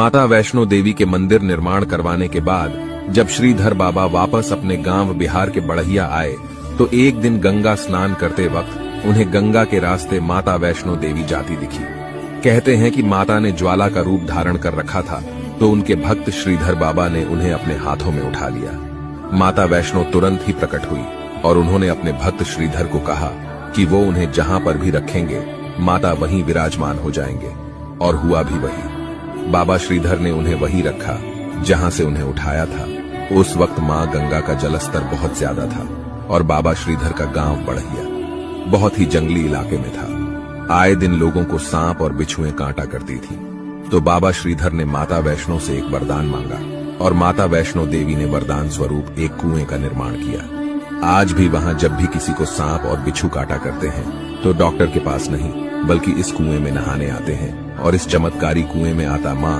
माता वैष्णो देवी के मंदिर निर्माण करवाने के बाद जब श्रीधर बाबा वापस अपने गांव बिहार के बढ़िया आए तो एक दिन गंगा स्नान करते वक्त उन्हें गंगा के रास्ते माता वैष्णो देवी जाती दिखी। कहते हैं कि माता ने ज्वाला का रूप धारण कर रखा था तो उनके भक्त श्रीधर बाबा ने उन्हें अपने हाथों में उठा लिया। माता वैष्णो तुरंत ही प्रकट हुई और उन्होंने अपने भक्त श्रीधर को कहा कि वो उन्हें जहां पर भी रखेंगे माता वहीं विराजमान हो जाएंगे, और हुआ भी वही। बाबा श्रीधर ने उन्हें वहीं रखा जहां से उन्हें उठाया था। उस वक्त मां गंगा का जलस्तर बहुत ज्यादा था और बाबा श्रीधर का गांव बढ़िया बहुत ही जंगली इलाके में था। आए दिन लोगों को सांप और बिच्छुएं काटा करती थी। तो बाबा श्रीधर ने माता वैष्णो से एक वरदान मांगा और माता वैष्णो देवी ने वरदान स्वरूप एक कुएं का निर्माण किया। आज भी वहां जब भी किसी को सांप और बिच्छू काटा करते हैं तो डॉक्टर के पास नहीं बल्कि इस कुएं में नहाने आते हैं और इस चमत्कारी कुएं में आता मां